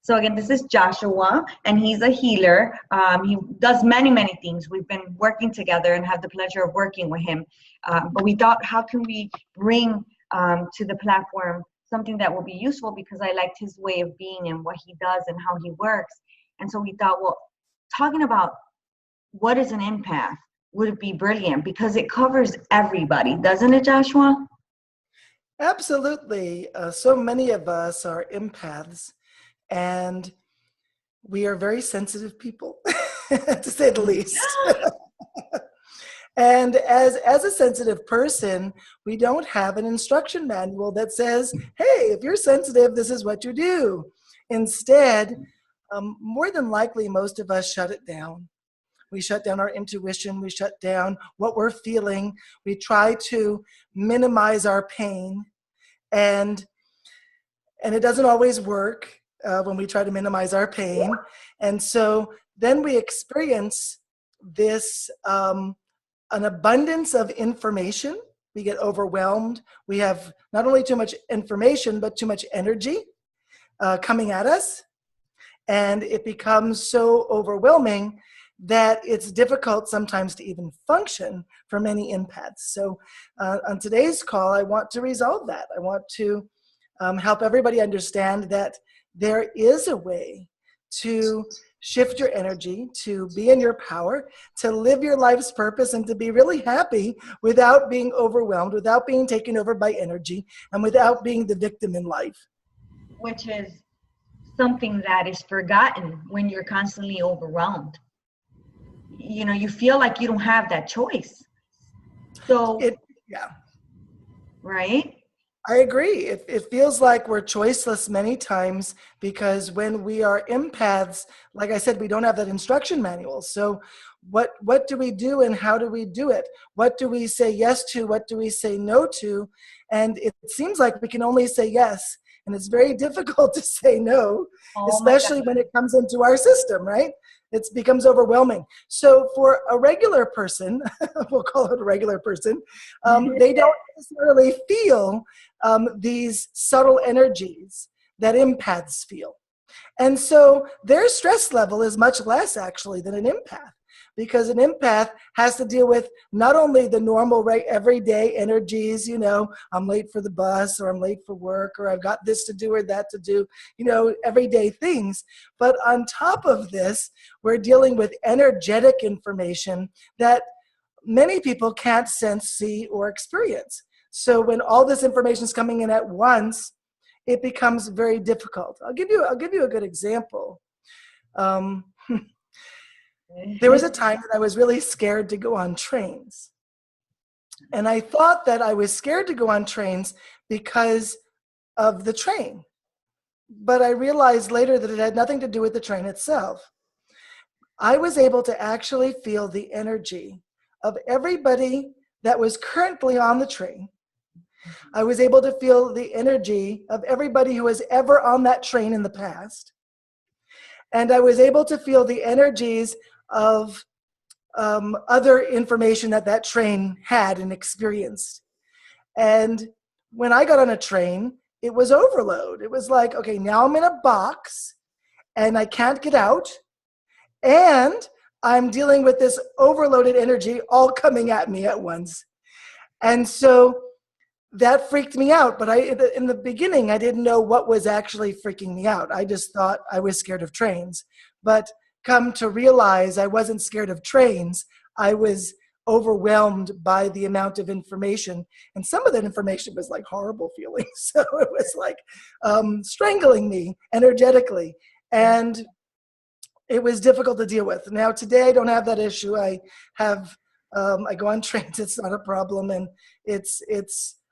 So again, this is Joshua, and he's a healer. He does many, many things. We've been working together and have the pleasure of working with him. But we thought, how can we bring to the platform something that will be useful, because I liked his way of being and what he does and how he works. And so we thought, well, talking about what is an empath would be brilliant, because it covers everybody, doesn't it, Joshua? Absolutely. So many of us are empaths, and we are very sensitive people, to say the least. And as a sensitive person, we don't have an instruction manual that says, hey, if you're sensitive, this is what you do. Instead, more than likely, most of us shut it down. We shut down our intuition. We shut down what we're feeling. We try to minimize our pain. And it doesn't always work when we try to minimize our pain. And so then we experience this an abundance of information. We get overwhelmed. We have not only too much information, but too much energy coming at us. And it becomes so overwhelming that it's difficult sometimes to even function for many empaths. So on today's call, I want to resolve that. I want to help everybody understand that there is a way to shift your energy, to be in your power, to live your life's purpose, and to be really happy without being overwhelmed, without being taken over by energy, and without being the victim in life. Which is something that is forgotten when you're constantly overwhelmed. You know, you feel like you don't have that choice. So, yeah. Right? I agree. It feels like we're choiceless many times, because when we are empaths, like I said, we don't have that instruction manual. So what do we do, and how do we do it? What do we say yes to? What do we say no to? And it seems like we can only say yes. And it's very difficult to say no, especially when it comes into our system, right? It becomes overwhelming. So for a regular person, we'll call it a regular person, they don't necessarily feel these subtle energies that empaths feel. And so their stress level is much less, actually, than an empath, because an empath has to deal with not only the normal, right, everyday energies, you know, I'm late for the bus, or I'm late for work, or I've got this to do or that to do, you know, everyday things. But on top of this, we're dealing with energetic information that many people can't sense, see, or experience. So when all this information is coming in at once, it becomes very difficult. I'll give you a good example. There was a time that I was really scared to go on trains. And I thought that I was scared to go on trains because of the train. But I realized later that it had nothing to do with the train itself. I was able to actually feel the energy of everybody that was currently on the train. I was able to feel the energy of everybody who was ever on that train in the past. And I was able to feel the energies of other information that train had and experienced. And when I got on a train, it was overload. It was like, okay, now I'm in a box and I can't get out. And I'm dealing with this overloaded energy all coming at me at once. And so that freaked me out. But in the beginning, I didn't know what was actually freaking me out. I just thought I was scared of trains. But come to realize I wasn't scared of trains. I was overwhelmed by the amount of information. And some of that information was like horrible feelings. So it was like strangling me energetically. And it was difficult to deal with. Now, today I don't have that issue. I go on trains. It's not a problem. And it's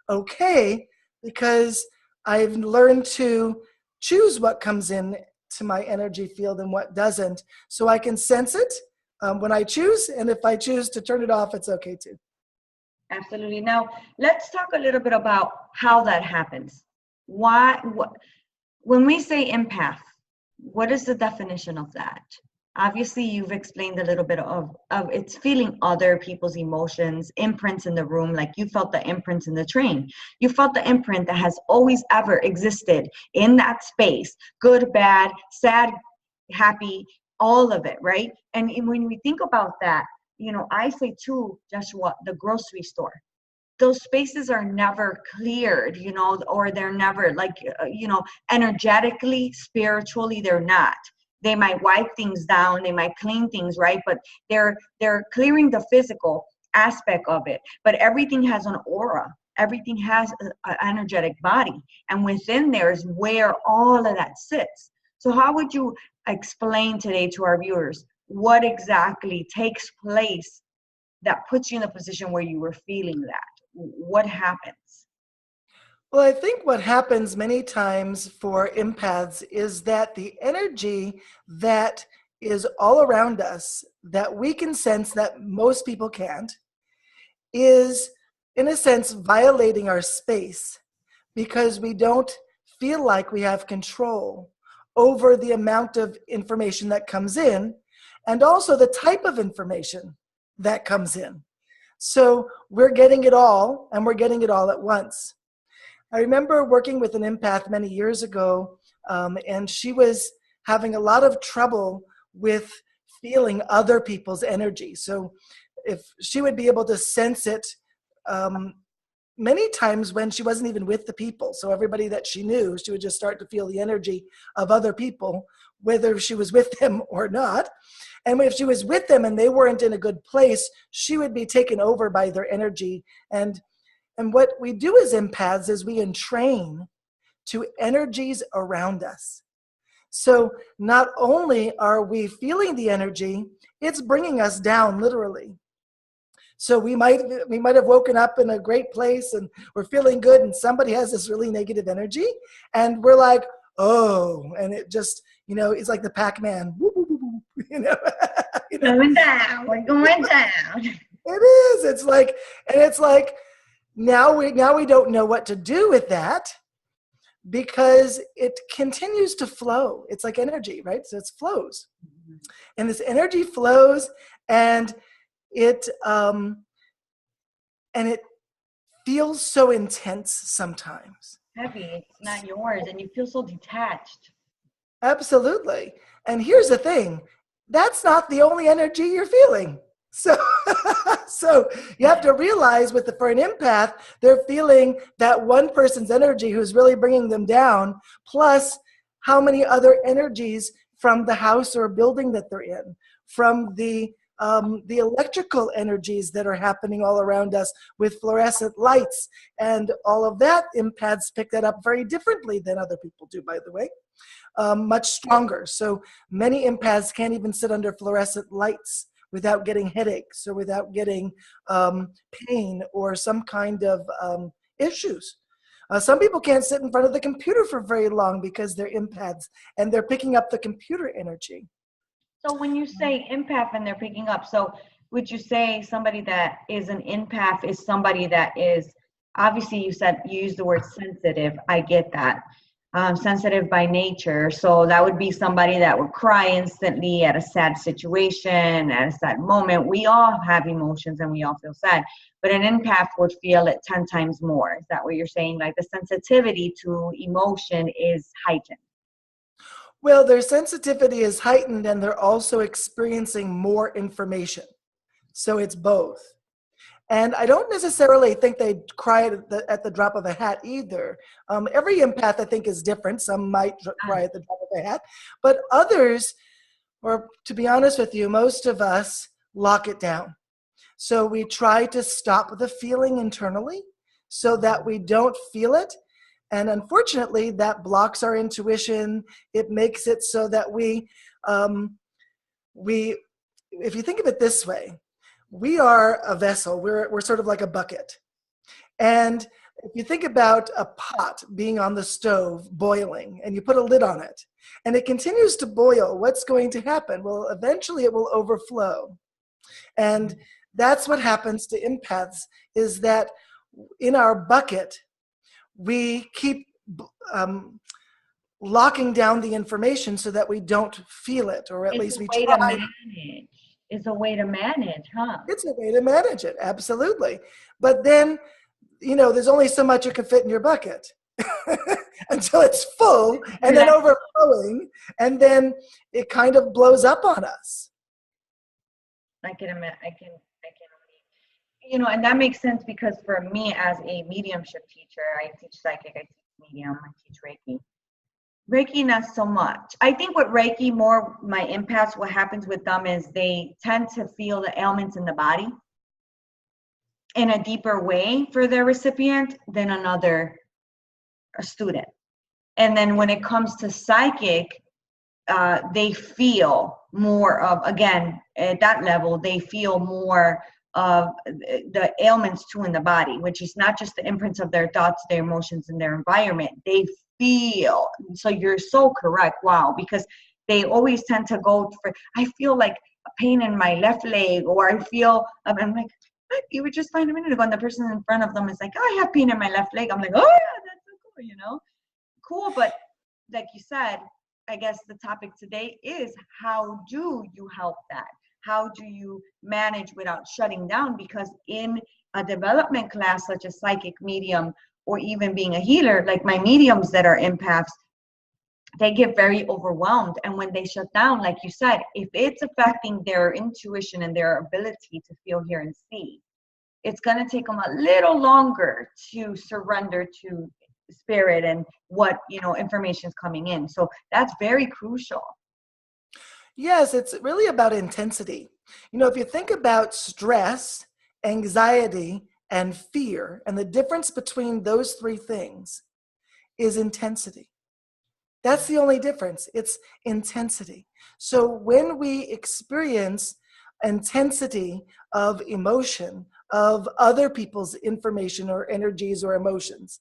okay, because I've learned to choose what comes in to my energy field and what doesn't, so I can sense it when I choose, and if I choose to turn it off, it's okay too. Absolutely. Now, let's talk a little bit about how that happens. When we say empath, what is the definition of that? Obviously, you've explained a little bit of it's feeling other people's emotions, imprints in the room, like you felt the imprints in the train. You felt the imprint that has always ever existed in that space, good, bad, sad, happy, all of it, right? And when we think about that, I say too, Joshua, the grocery store. Those spaces are never cleared, or they're never like, energetically, spiritually, they're not. They might wipe things down, they might clean things, right? But they're clearing the physical aspect of it. But everything has an aura. Everything has an energetic body. And within there is where all of that sits. So how would you explain today to our viewers what exactly takes place that puts you in the position where you were feeling that? What happens? Well, I think what happens many times for empaths is that the energy that is all around us that we can sense that most people can't is, in a sense, violating our space because we don't feel like we have control over the amount of information that comes in and also the type of information that comes in. So we're getting it all, and we're getting it all at once. I remember working with an empath many years ago, and she was having a lot of trouble with feeling other people's energy. So if she would be able to sense it many times when she wasn't even with the people. So everybody that she knew, she would just start to feel the energy of other people, whether she was with them or not. And if she was with them and they weren't in a good place, she would be taken over by their energy. And what we do as empaths is we entrain to energies around us. So not only are we feeling the energy, it's bringing us down literally. So we might have woken up in a great place and we're feeling good, and somebody has this really negative energy, and we're like, oh, and it just, it's like the Pac-Man, Going down, we're going down. It is. It's like now we don't know what to do with that because it continues to flow. It's like energy, right? So it flows, and this energy flows, and it feels so intense sometimes. Heavy. It's not yours, and you feel so detached. Absolutely. And here's the thing: that's not the only energy you're feeling. So, so you have to realize for an empath, they're feeling that one person's energy who's really bringing them down, plus how many other energies from the house or building that they're in, from the electrical energies that are happening all around us with fluorescent lights and all of that. Empaths pick that up very differently than other people do, by the way. Much stronger. So many empaths can't even sit under fluorescent lights without getting headaches or without getting pain or some kind of issues. Some people can't sit in front of the computer for very long because they're empaths and they're picking up the computer energy. So when you say empath and they're picking up, so would you say somebody that is an empath is somebody that is, obviously you used the word sensitive. I get that. Sensitive by nature. So that would be somebody that would cry instantly at a sad situation, at a sad moment. We all have emotions and we all feel sad, but an empath would feel it 10 times more. Is that what you're saying? Like the sensitivity to emotion is heightened. Well, their sensitivity is heightened and they're also experiencing more information. So it's both. And I don't necessarily think they cry at the drop of a hat either. Every empath, I think, is different. Some might cry at the drop of a hat, but others, or to be honest with you, most of us lock it down. So we try to stop the feeling internally so that we don't feel it. And unfortunately, that blocks our intuition. It makes it so that if you think of it this way, we are a vessel. We're sort of like a bucket. And if you think about a pot being on the stove boiling and you put a lid on it and it continues to boil, what's going to happen? Well, eventually it will overflow. And that's what happens to empaths, is that in our bucket, we keep locking down the information so that we don't feel it, or at least we It's a way try. to manage. It's a way to manage, huh? It's a way to manage it, absolutely. But then, there's only so much you can fit in your bucket until it's full and then overflowing, and then it kind of blows up on us. I can imagine. And that makes sense because for me as a mediumship teacher, I teach psychic, I teach medium, I teach Reiki. Reiki, not so much. I think with Reiki, more my empaths, what happens with them is they tend to feel the ailments in the body in a deeper way for their recipient than a student. And then when it comes to psychic, they feel more of, again, at that level, they feel more of the ailments too in the body, which is not just the imprints of their thoughts, their emotions, and their environment. They feel. So you're so correct. Wow. Because they always tend to go for, I feel like a pain in my left leg, or I feel, I'm like, what? You were just fine a minute ago, and the person in front of them is like, oh, I have pain in my left leg. I'm like, oh yeah, that's so cool, Cool. But like you said, I guess the topic today is, how do you help that? How do you manage without shutting down? Because in a development class such as psychic, medium, or even being a healer, like my mediums that are empaths, they get very overwhelmed. And when they shut down, like you said, if it's affecting their intuition and their ability to feel, hear, and see, it's going to take them a little longer to surrender to spirit and what, information is coming in. So that's very crucial. Yes, it's really about intensity. If you think about stress, anxiety, and fear, and the difference between those three things is intensity. That's the only difference. It's intensity. So when we experience intensity of emotion, of other people's information or energies or emotions,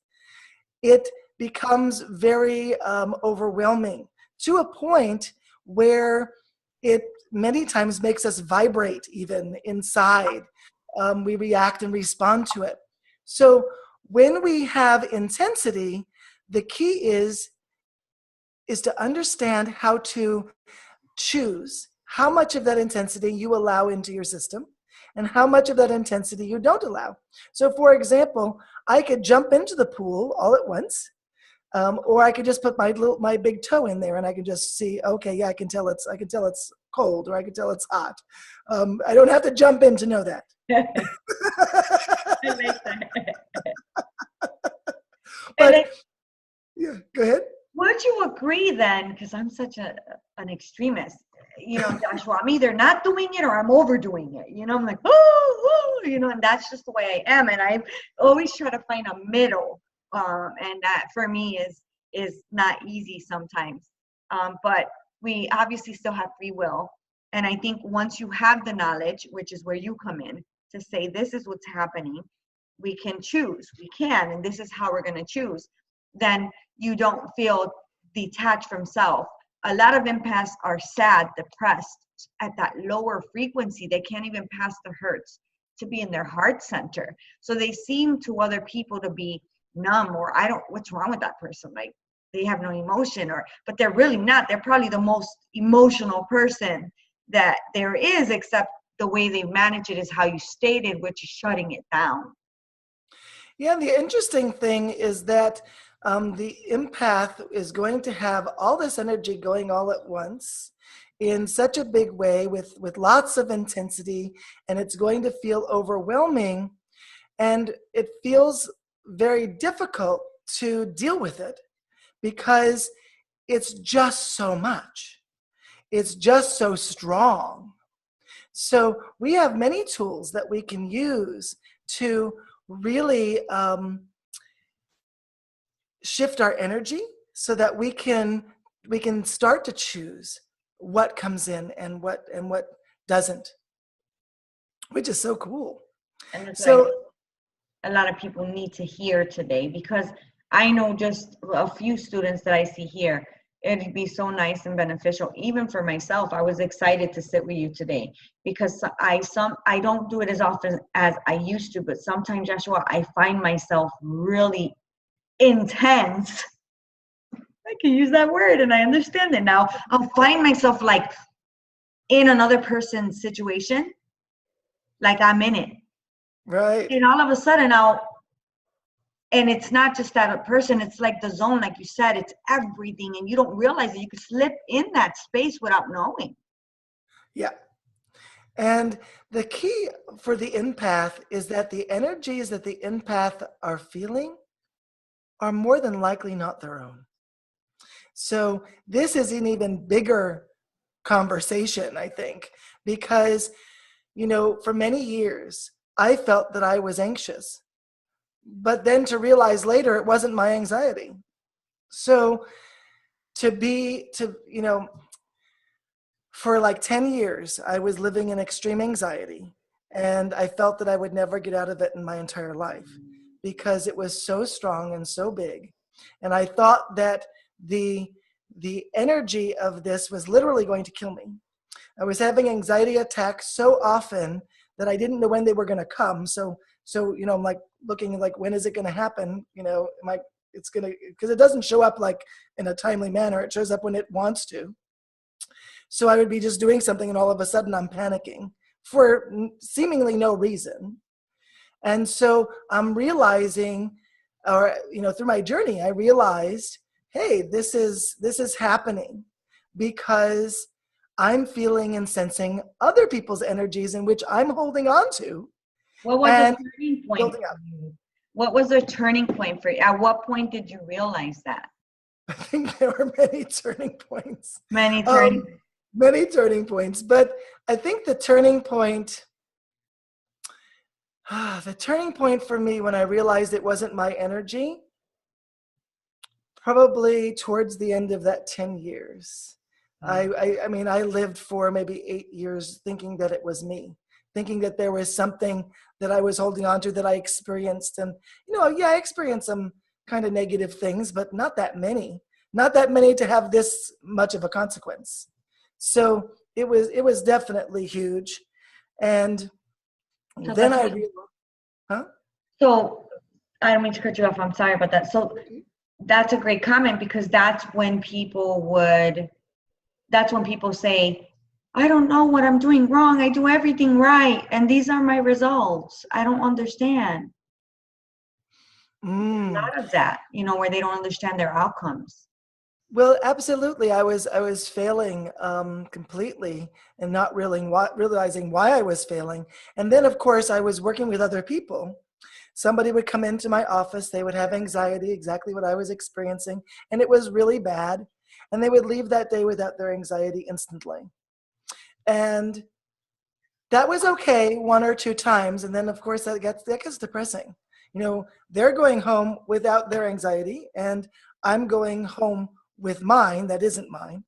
it becomes very overwhelming, to a point where it many times makes us vibrate even inside. We react and respond to it. So when we have intensity, the key is to understand how to choose how much of that intensity you allow into your system and how much of that intensity you don't allow. So for example, I could jump into the pool all at once, or I could just put my big toe in there and I can just see, okay, yeah, I can tell it's cold, or I can tell it's hot. I don't have to jump in to know that. But yeah, go ahead. Would you agree then, because I'm such an extremist, Joshua, I'm either not doing it or I'm overdoing it. I'm like, and that's just the way I am. And I always try to find a middle. And that for me is not easy sometimes. But we obviously still have free will. And I think once you have the knowledge, which is where you come in, to say this is what's happening, we can choose. We can, and this is how we're going to choose. Then you don't feel detached from self. A lot of empaths are sad, depressed, at that lower frequency. They can't even pass the hertz to be in their heart center. So they seem to other people to be numb, or what's wrong with that person? Like they have no emotion, but they're really not. They're probably the most emotional person that there is, except the way they manage it is how you stated, which is shutting it down. Yeah, the interesting thing is that the empath is going to have all this energy going all at once in such a big way with lots of intensity, and it's going to feel overwhelming, and it feels very difficult to deal with it because it's just so much. It's just so strong. So we have many tools that we can use to really shift our energy so that we can start to choose what comes in and what doesn't, which is so cool. And that's so a lot of people need to hear today, because I know just a few students that I see here, it'd be so nice and beneficial. Even for myself, I was excited to sit with you today because I don't do it as often as I used to, but sometimes, Joshua, I find myself really intense I can use that word and I understand it now. I'll find myself like in another person's situation, like I'm in it. Right. And all of a sudden and it's not just that person, it's like the zone, like you said, it's everything. And you don't realize that you could slip in that space without knowing. Yeah. And the key for the empath is that the energies that the empath are feeling are more than likely not their own. So this is an even bigger conversation, I think, because, for many years, I felt that I was anxious, but then to realize later it wasn't my anxiety. So for like 10 years, I was living in extreme anxiety, and I felt that I would never get out of it in my entire life because it was so strong and so big. And I thought that the energy of this was literally going to kill me. I was having anxiety attacks so often that I didn't know when they were going to come. So I'm like looking like, when is it going to happen? Because it doesn't show up like in a timely manner. It shows up when it wants to. So I would be just doing something and all of a sudden I'm panicking for seemingly no reason. And so I'm realizing, through my journey, I realized, hey, this is happening because I'm feeling and sensing other people's energies in which I'm holding on to. What was the turning point for you? What was the turning point for you? At what point did you realize that? I think there were many turning points. Many turning points. But I think the turning point for me when I realized it wasn't my energy, probably towards the end of that 10 years. I mean, I lived for maybe 8 years thinking that it was me, thinking that there was something that I was holding on to that I experienced. And, I experienced some kind of negative things, but not that many to have this much of a consequence. So it was definitely huge. And so then I realized, So I don't mean to cut you off. I'm sorry about that. So that's a great comment, because that's when people say, I don't know what I'm doing wrong. I do everything right. And these are my results. I don't understand. A lot of that, where they don't understand their outcomes. Well, absolutely. I was failing completely and not realizing why I was failing. And then, of course, I was working with other people. Somebody would come into my office. They would have anxiety, exactly what I was experiencing. And it was really bad. And they would leave that day without their anxiety instantly. And that was okay 1 or 2 times. And then, of course, that gets depressing. They're going home without their anxiety, and I'm going home with mine that isn't mine.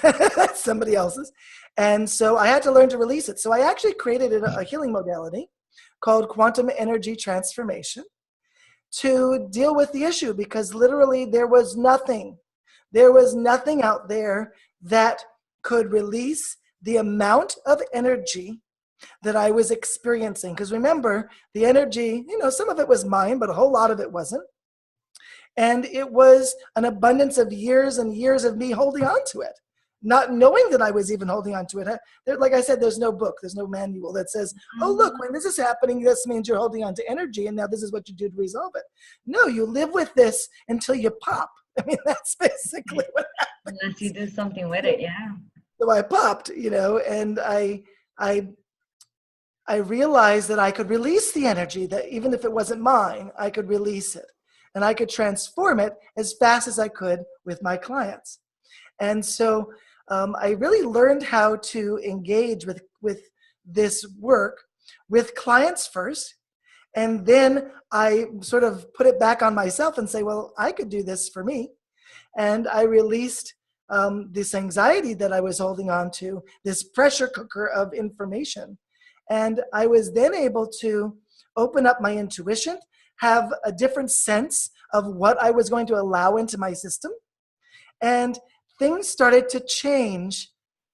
That's somebody else's. And so I had to learn to release it. So I actually created a healing modality called quantum energy transformation to deal with the issue, because literally there was nothing out there that could release the amount of energy that I was experiencing. Because remember, the energy, some of it was mine, but a whole lot of it wasn't. And it was an abundance of years and years of me holding on to it, not knowing that I was even holding on to it. Like I said, there's no book, there's no manual that says, oh, look, when this is happening, this means you're holding on to energy, and now this is what you do to resolve it. No, you live with this until you pop. I mean, that's basically what happens. Unless you do something with it, yeah. So I popped, and I realized that I could release the energy, that even if it wasn't mine, I could release it. And I could transform it as fast as I could with my clients. And so I really learned how to engage with this work with clients first. And then I sort of put it back on myself and say, well, I could do this for me. And I released this anxiety that I was holding on to, this pressure cooker of information. And I was then able to open up my intuition, have a different sense of what I was going to allow into my system. And things started to change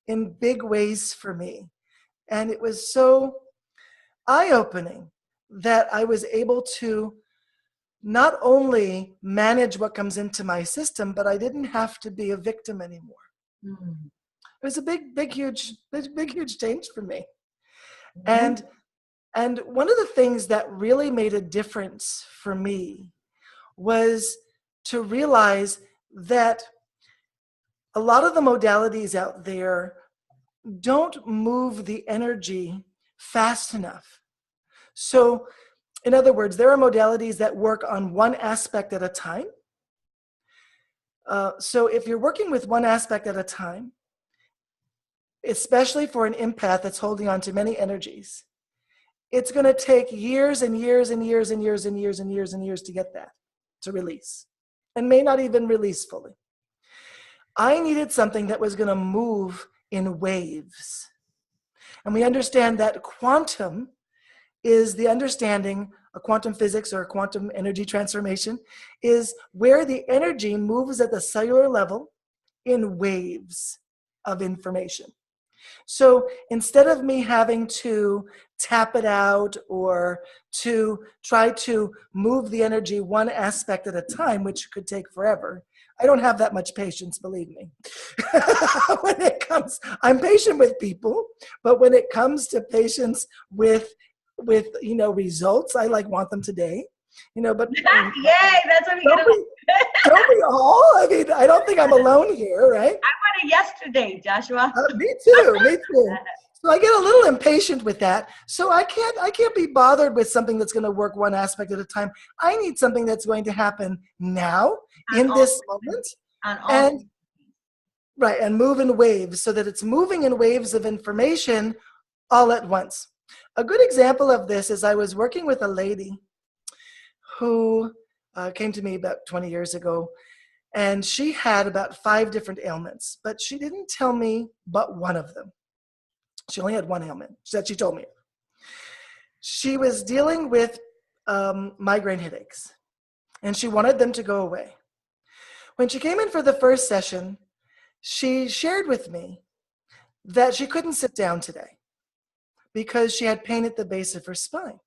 in big ways for me. And it was so eye-opening that I was able to not only manage what comes into my system, but I didn't have to be a victim anymore. Mm. It was a big, huge change for me. Yeah. And one of the things that really made a difference for me was to realize that a lot of the modalities out there don't move the energy fast enough. So, in other words, there are modalities that work on one aspect at a time. So if you're working with one aspect at a time, especially for an empath that's holding on to many energies, it's going to take years and years and years and years and years and years and years to get that to release, and may not even release fully. I needed something that was going to move in waves. And we understand that quantum is the understanding, a quantum physics or a quantum energy transformation, is where the energy moves at the cellular level in waves of information. So instead of me having to tap it out or to try to move the energy one aspect at a time, which could take forever, I don't have that much patience, believe me. When it comes, I'm patient with people, but when it comes to patience with results, I want them today. But Yay, that's what we're gonna. Don't we all? I mean, I don't think I'm alone here, right? I want it yesterday, Joshua. Me too. So I get a little impatient with that. So I can't be bothered with something that's going to work one aspect at a time. I need something that's going to happen now, in this moment, and right, and move in waves, so that it's moving in waves of information all at once. A good example of this is I was working with a lady who came to me about 20 years ago, and she had about 5 different ailments, but she didn't tell me but one of them. She only had one ailment that she told me. She was dealing with migraine headaches, and she wanted them to go away. When she came in for the first session, she shared with me that she couldn't sit down today because she had pain at the base of her spine.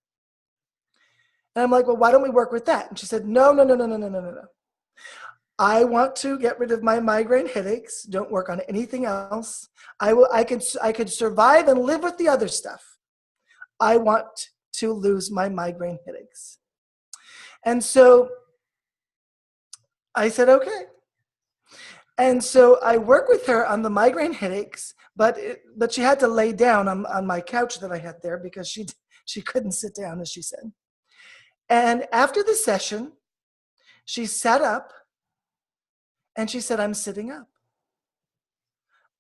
And I'm like, well, why don't we work with that? And she said, no. I want to get rid of my migraine headaches. Don't work on anything else. I could survive and live with the other stuff. I want to lose my migraine headaches. And so I said, okay. And so I work with her on the migraine headaches, but she had to lay down on my couch that I had there because she couldn't sit down, as she said. And after the session, she sat up and she said, I'm sitting up.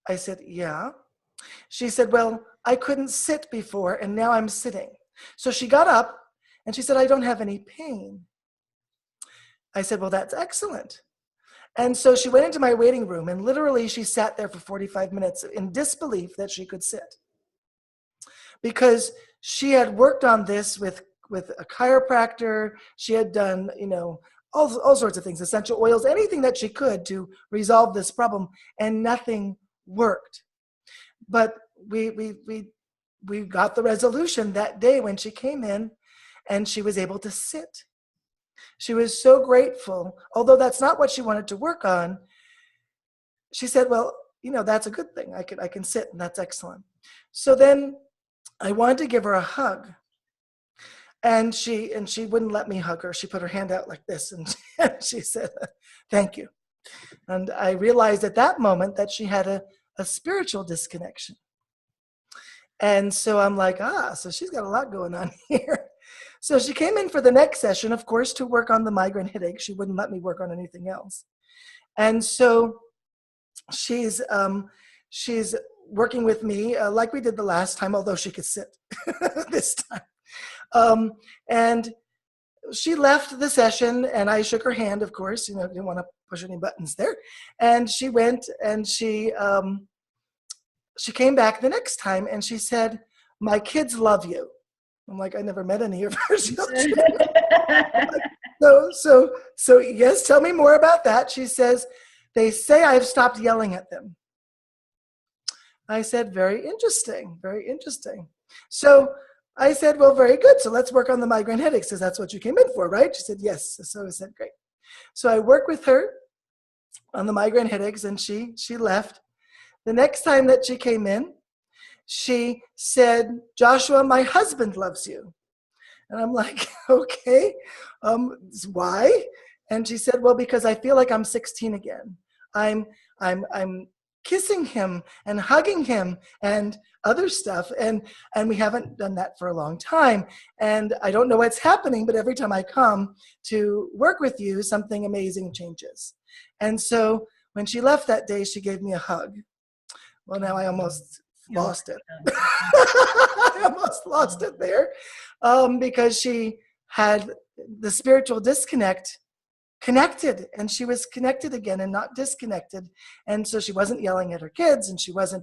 I said, yeah. She said, well, I couldn't sit before and now I'm sitting. So she got up and she said, I don't have any pain. I said, well, that's excellent. And so she went into my waiting room and literally she sat there for 45 minutes in disbelief that she could sit. Because she had worked on this with a chiropractor. She had done, all sorts of things, essential oils, anything that she could to resolve this problem, and nothing worked. But we got the resolution that day when she came in and she was able to sit. She was so grateful, although that's not what she wanted to work on. She said, well, that's a good thing. I can sit, and that's excellent. So then I wanted to give her a hug. And she wouldn't let me hug her. She put her hand out like this, and she said, thank you. And I realized at that moment that she had a spiritual disconnection. And so I'm like, so she's got a lot going on here. So she came in for the next session, of course, to work on the migraine headache. She wouldn't let me work on anything else. And so she's working with me like we did the last time, although she could sit this time. And she left the session and I shook her hand, of course, didn't want to push any buttons there. And she went and she came back the next time and she said, my kids love you. I'm like, I never met any of her children. So yes, tell me more about that. She says, they say I've stopped yelling at them. I said, very interesting, very interesting. So I said, well, very good. So let's work on the migraine headaches, because that's what you came in for, right? She said, yes. So I said, great. So I worked with her on the migraine headaches, and she left. The next time that she came in, she said, Joshua, my husband loves you. And I'm like, okay, why? And she said, well, because I feel like I'm 16 again. I'm kissing him and hugging him and other stuff. And we haven't done that for a long time. And I don't know what's happening, but every time I come to work with you, something amazing changes. And so when she left that day, she gave me a hug. Well, now I almost lost it. I almost lost it there, because she had the spiritual disconnect connected, and she was connected again and not disconnected. And so she wasn't yelling at her kids, and she was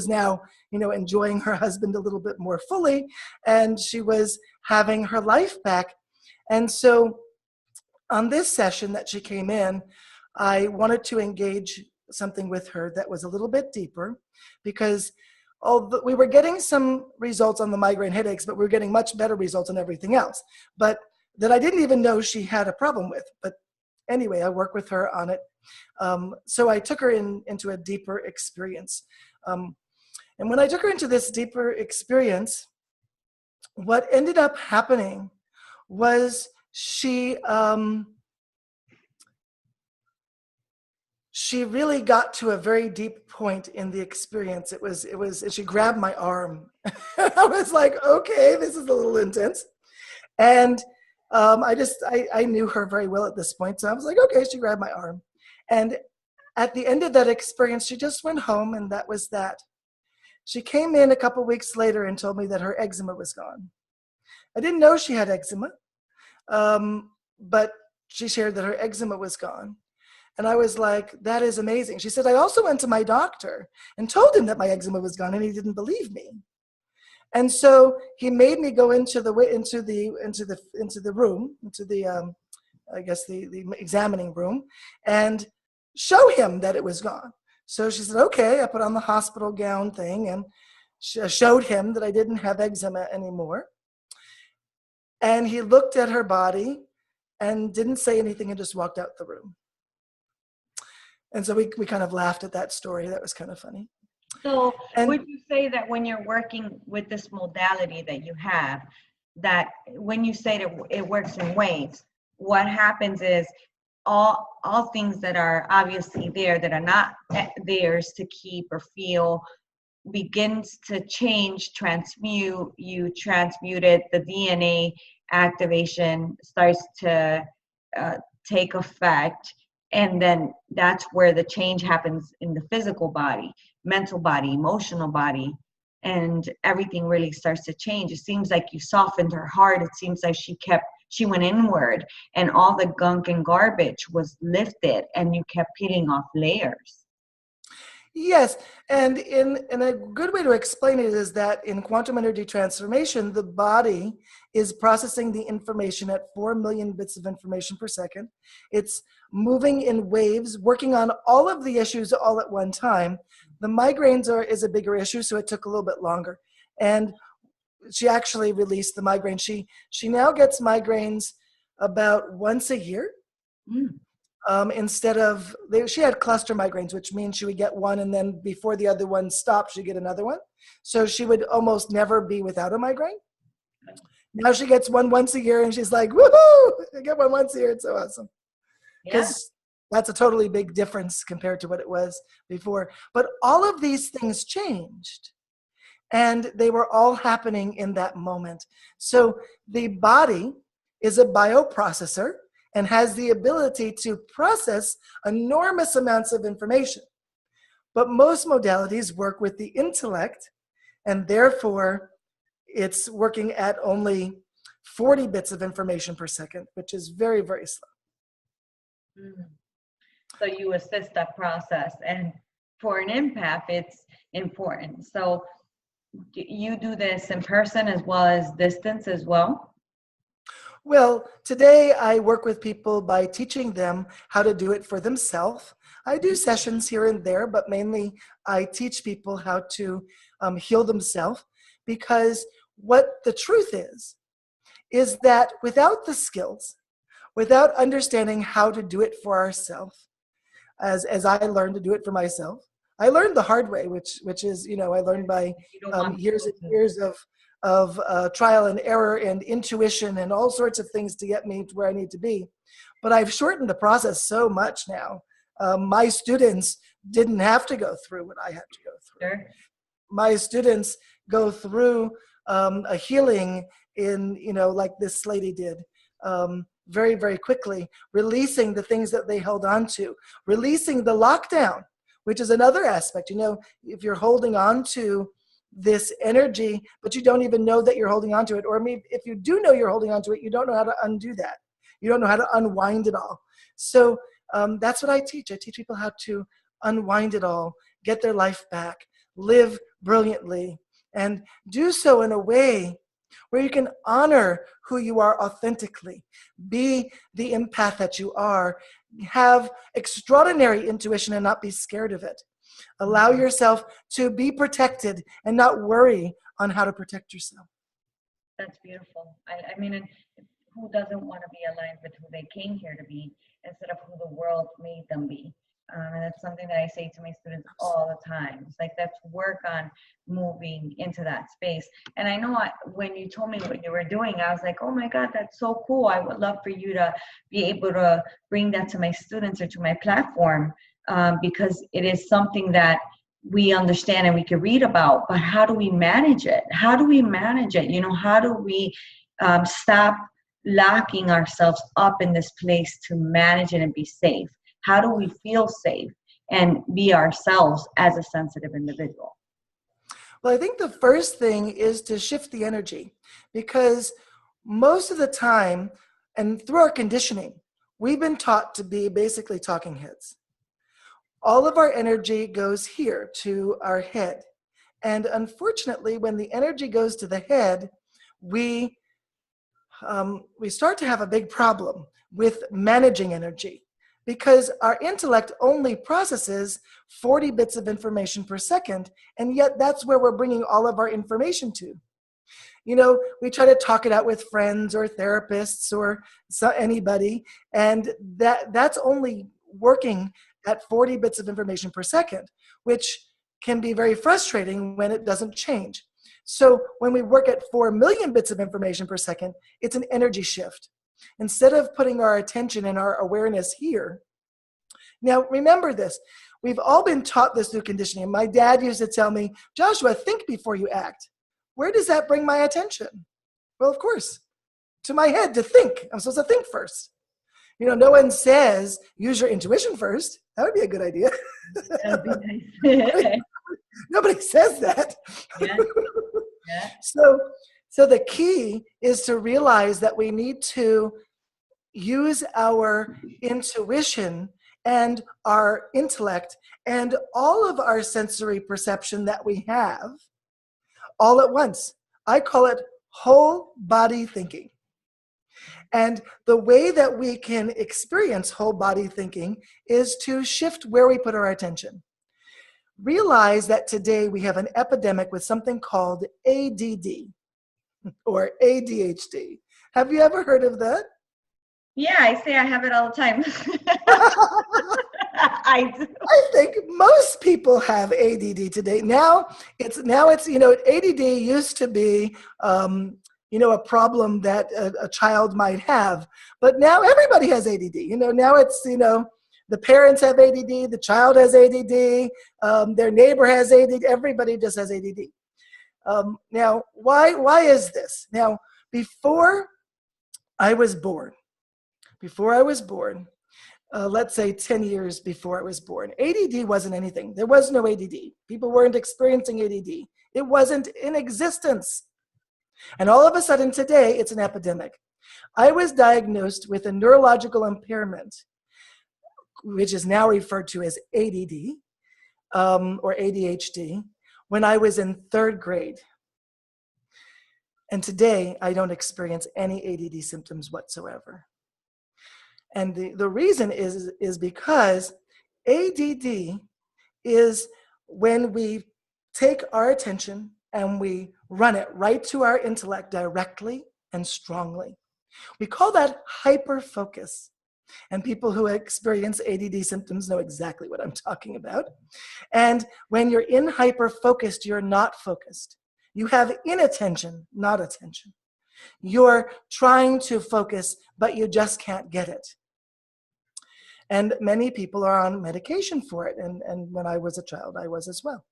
now, enjoying her husband a little bit more fully, and she was having her life back. And so on this session that she came in, I wanted to engage something with her that was a little bit deeper, because although we were getting some results on the migraine headaches, but we were getting much better results on everything else, but that I didn't even know she had a problem with. But anyway, I worked with her on it. So I took her into a deeper experience. And when I took her into this deeper experience, what ended up happening was she really got to a very deep point in the experience. It was, she grabbed my arm. I was like, okay, this is a little intense. And I knew her very well at this point. So I was like, okay, she grabbed my arm. And at the end of that experience, she just went home, and that was that. She came in a couple weeks later and told me that her eczema was gone. I didn't know she had eczema, but she shared that her eczema was gone. And I was like, that is amazing. She said, I also went to my doctor and told him that my eczema was gone, and he didn't believe me. And so he made me go into the room, the examining room, and show him that it was gone. So she said, okay. I put on the hospital gown thing and showed him that I didn't have eczema anymore. And he looked at her body and didn't say anything and just walked out the room. And so we kind of laughed at that story. That was kind of funny. So would you say that when you're working with this modality that you have, that when you say that it works in waves, what happens is all things that are obviously there that are not theirs to keep or feel begins to change, transmute, you transmute it, the DNA activation starts to take effect. And then that's where the change happens in the physical body, mental body, emotional body, and everything really starts to change. It seems like you softened her heart. It seems like she went inward, and all the gunk and garbage was lifted, and you kept peeling off layers. Yes, and in a good way to explain it is that in quantum energy transformation, the body is processing the information at 4 million bits of information per second. It's moving in waves, working on all of the issues all at one time. The migraines is a bigger issue, so it took a little bit longer. And she actually released the migraine. She now gets migraines about once a year. Instead of, she had cluster migraines, which means she would get one, and then before the other one stopped, she'd get another one. So she would almost never be without a migraine. Now she gets one once a year, and she's like, woohoo, I get one once a year. It's so awesome. Because that's a totally big difference compared to what it was before. But all of these things changed, and they were all happening in that moment. So the body is a bioprocessor and has the ability to process enormous amounts of information. But most modalities work with the intellect, and therefore it's working at only 40 bits of information per second, which is very, very slow. So you assist that process, and for an empath, it's important. So you do this in person as well as distance as well? Well, today I work with people by teaching them how to do it for themselves. I do sessions here and there, but mainly I teach people how to heal themselves, because what the truth is that without the skills, without understanding how to do it for ourselves, as I learned to do it for myself, I learned the hard way, which is, I learned by years and years of trial and error and intuition and all sorts of things to get me to where I need to be. But I've shortened the process so much now. My students didn't have to go through what I had to go through. Sure. My students go through a healing in, like this lady did, very, very quickly, releasing the things that they held on to, releasing the lockdown, which is another aspect. If you're holding on to this energy, but you don't even know that you're holding on to it, or maybe if you do know you're holding on to it, you don't know how to undo that. You don't know how to unwind it all. So that's what I teach. I teach people how to unwind it all, get their life back, live brilliantly, and do so in a way where you can honor who you are authentically, be the empath that you are, have extraordinary intuition and not be scared of it. Allow yourself to be protected and not worry on how to protect yourself. That's beautiful. I mean, and who doesn't want to be aligned with who they came here to be instead of who the world made them be? And that's something that I say to my students all the time. It's like, let's work on moving into that space. And I know when you told me what you were doing, I was like, oh my God, that's so cool. I would love for you to be able to bring that to my students or to my platform, because it is something that we understand and we can read about, but how do we manage it? How do we manage it? How do we stop locking ourselves up in this place to manage it and be safe? How do we feel safe and be ourselves as a sensitive individual? Well, I think the first thing is to shift the energy, because most of the time, and through our conditioning, we've been taught to be basically talking heads. All of our energy goes here to our head. And unfortunately, when the energy goes to the head, we start to have a big problem with managing energy, because our intellect only processes 40 bits of information per second, and yet that's where we're bringing all of our information to. We try to talk it out with friends or therapists or anybody, and that's only working at 40 bits of information per second, which can be very frustrating when it doesn't change. So when we work at 4 million bits of information per second, it's an energy shift. Instead of putting our attention and our awareness here. Now, remember this. We've all been taught this through conditioning. My dad used to tell me, Joshua, think before you act. Where does that bring my attention? Well, of course, to my head, to think. I'm supposed to think first. No one says, use your intuition first. That would be a good idea. That would be nice. Nobody says that. Yeah. Yeah. So the key is to realize that we need to use our intuition and our intellect and all of our sensory perception that we have all at once. I call it whole body thinking. And the way that we can experience whole body thinking is to shift where we put our attention. Realize that today we have an epidemic with something called ADD or ADHD. Have you ever heard of that? Yeah, I say I have it all the time. I do. I think most people have ADD today. Now it's ADD used to be a problem that a child might have, but now everybody has ADD. Now it's the parents have ADD, the child has ADD, their neighbor has ADD, everybody just has ADD. Now, why is this? Now, before I was born, let's say 10 years before I was born, ADD wasn't anything. There was no ADD. People weren't experiencing ADD. It wasn't in existence. And all of a sudden today, it's an epidemic. I was diagnosed with a neurological impairment, which is now referred to as ADD or ADHD, when I was in 3rd grade. And today, I don't experience any ADD symptoms whatsoever. And the reason is because ADD is when we take our attention and we run it right to our intellect directly and strongly. We call that hyper-focus. And people who experience ADD symptoms know exactly what I'm talking about. And when you're in hyper-focused, you're not focused. You have inattention, not attention. You're trying to focus, but you just can't get it. And many people are on medication for it. And when I was a child, I was as well.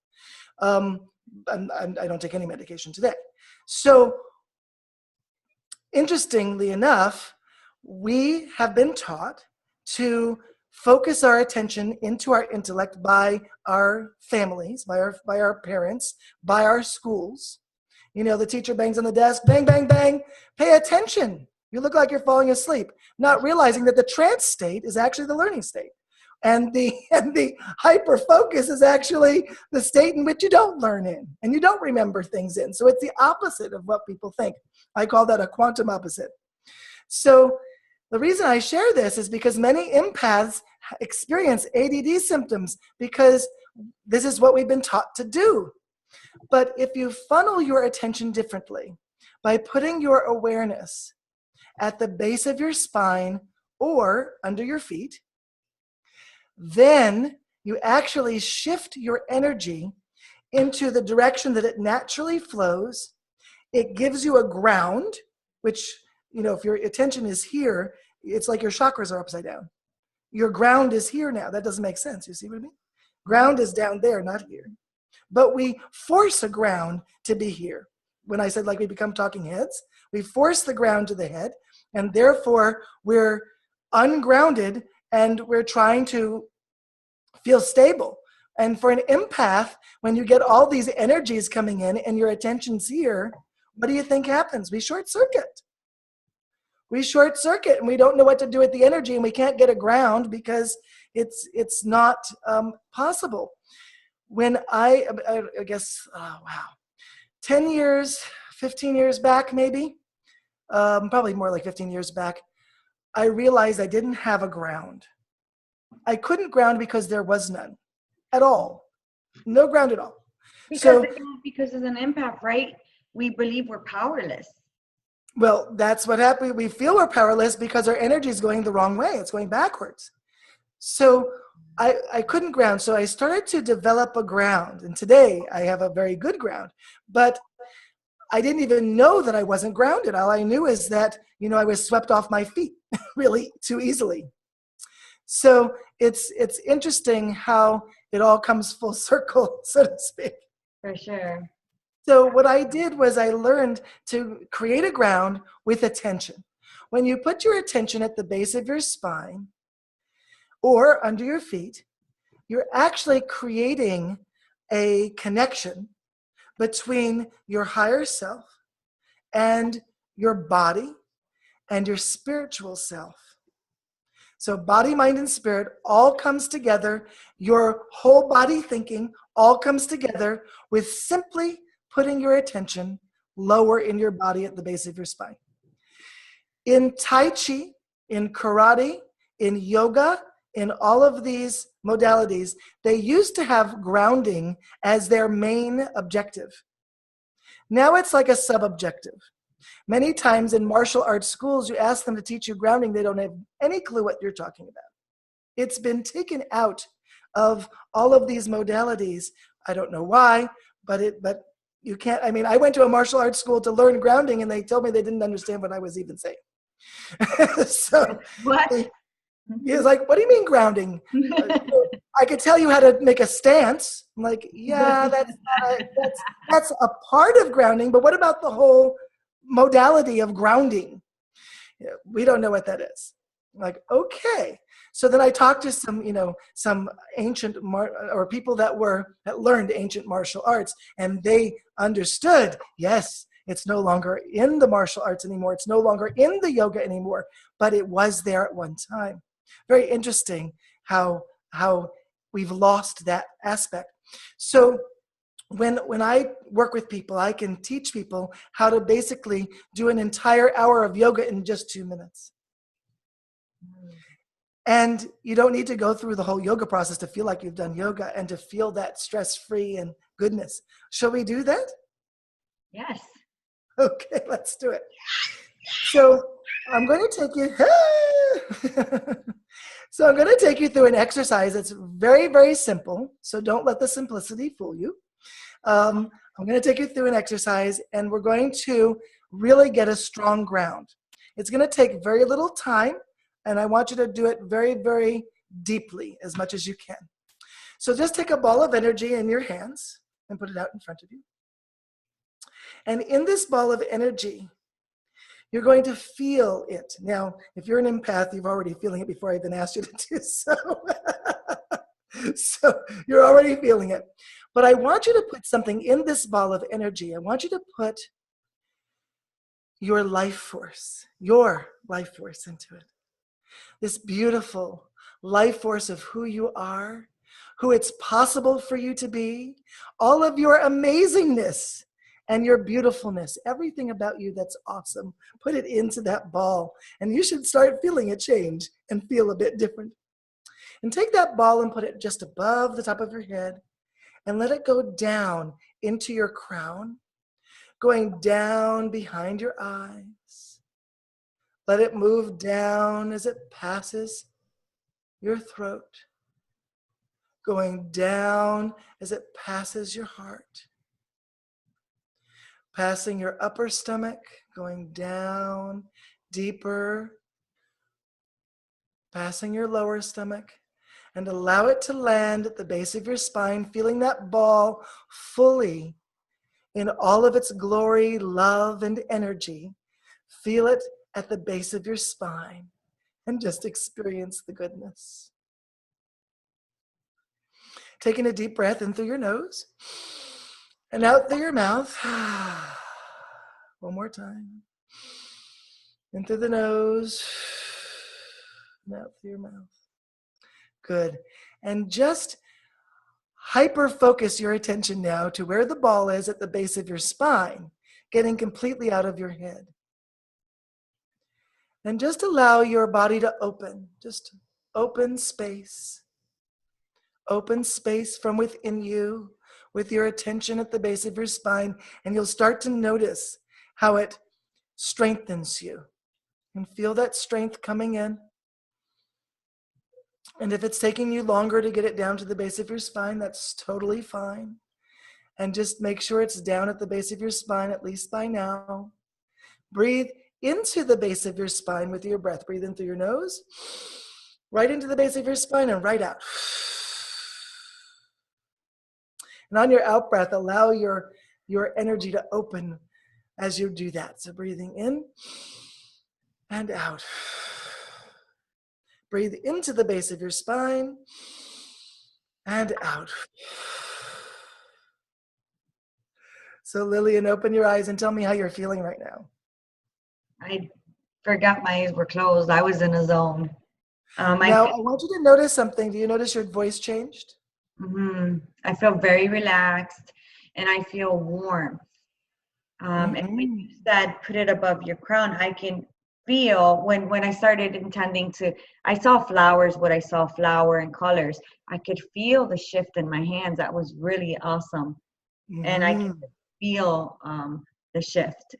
And I don't take any medication today. So interestingly enough, we have been taught to focus our attention into our intellect by our families, by our parents, by our schools. You know, the teacher bangs on the desk, bang, bang, bang, pay attention. You look like you're falling asleep, not realizing that the trance state is actually the learning state. And the hyper focus is actually the state in which you don't learn in and you don't remember things in. So it's the opposite of what people think. I call that a quantum opposite. So the reason I share this is because many empaths experience ADD symptoms because this is what we've been taught to do. But if you funnel your attention differently by putting your awareness at the base of your spine or under your feet, then you actually shift your energy into the direction that it naturally flows. It gives you a ground, which, you know, if your attention is here, it's like your chakras are upside down. Your ground is here now. That doesn't make sense. You see what I mean? Ground is down there, not here. But we force a ground to be here. When I said like we become talking heads, we force the ground to the head, and therefore we're ungrounded and we're trying to feel stable. And for an empath, when you get all these energies coming in and your attention's here, what do you think happens? We short circuit. We short circuit and we don't know what to do with the energy, and we can't get a ground because it's not possible. When I guess, 10 years, 15 years back maybe, probably more like 15 years back, I realized I didn't have a ground. I couldn't ground because there was none at all. No ground at all. Because as an empath, right, we believe we're powerless. Well, that's what happened. We feel we're powerless because our energy is going the wrong way. It's going backwards. So I couldn't ground. So I started to develop a ground. And today I have a very good ground. But I didn't even know that I wasn't grounded. All I knew is that, you know, I was swept off my feet really too easily. So it's interesting how it all comes full circle, so to speak. For sure. So what I did was I learned to create a ground with attention. When you put your attention at the base of your spine or under your feet, you're actually creating a connection between your higher self and your body and your spiritual self. So body, mind, and spirit all comes together. Your whole body thinking all comes together with simply putting your attention lower in your body at the base of your spine. In Tai Chi, in karate, in yoga, in all of these modalities, they used to have grounding as their main objective. Now it's like a sub-objective. Many times in martial arts schools, you ask them to teach you grounding, they don't have any clue what you're talking about. It's been taken out of all of these modalities. I don't know why, but you can't, I mean, I went to a martial arts school to learn grounding and they told me they didn't understand what I was even saying. So what? He was like, what do you mean grounding? I could tell you how to make a stance. I'm like, yeah, that's a part of grounding, but what about the whole modality of grounding? Yeah, we don't know what that is. I'm like, okay. So then I talked to some ancient or people that learned ancient martial arts, and they understood, yes, it's no longer in the martial arts anymore. It's no longer in the yoga anymore, but it was there at one time. Very interesting how we've lost that aspect. So when I work with people, I can teach people how to basically do an entire hour of yoga in just 2 minutes. And you don't need to go through the whole yoga process to feel like you've done yoga and to feel that stress-free and goodness. Shall we do that? Yes. Okay, let's do it. So I'm going to take you, so I'm going to take you through an exercise that's very, very simple. So don't let the simplicity fool you. I'm going to take you through an exercise, and we're going to really get a strong ground. It's going to take very little time, and I want you to do it very, very deeply, as much as you can. So just take a ball of energy in your hands and put it out in front of you. And in this ball of energy, you're going to feel it. Now, if you're an empath, you're already feeling it before I even asked you to do so. So you're already feeling it. But I want you to put something in this ball of energy. I want you to put your life force into it. This beautiful life force of who you are, who it's possible for you to be, all of your amazingness and your beautifulness, everything about you that's awesome. Put it into that ball, and you should start feeling it change and feel a bit different. And take that ball and put it just above the top of your head and let it go down into your crown, going down behind your eyes. Let it move down as it passes your throat, going down as it passes your heart, passing your upper stomach, going down deeper, passing your lower stomach, and allow it to land at the base of your spine, feeling that ball fully in all of its glory, love, and energy. Feel it at the base of your spine and just experience the goodness. Taking a deep breath in through your nose and out through your mouth. One more time. In through the nose and out through your mouth. Good. And just hyper-focus your attention now to where the ball is at the base of your spine, getting completely out of your head. And just allow your body to open. Just open space. Open space from within you with your attention at the base of your spine, and you'll start to notice how it strengthens you. And feel that strength coming in. And if it's taking you longer to get it down to the base of your spine, that's totally fine. And just make sure it's down at the base of your spine, at least by now. Breathe into the base of your spine with your breath. Breathe in through your nose, right into the base of your spine, and right out. And on your out breath, allow your energy to open as you do that. So breathing in and out. Breathe into the base of your spine and out. So Lilian, open your eyes and tell me how you're feeling right now. I forgot my eyes were closed. I was in a zone. Now, I want you to notice something. Do you notice your voice changed? I feel very relaxed, and I feel warm. And when you said put it above your crown, I can feel when I started intending to, I saw flowers, what I saw flower and colors. I could feel the shift in my hands. That was really awesome. And I could feel the shift.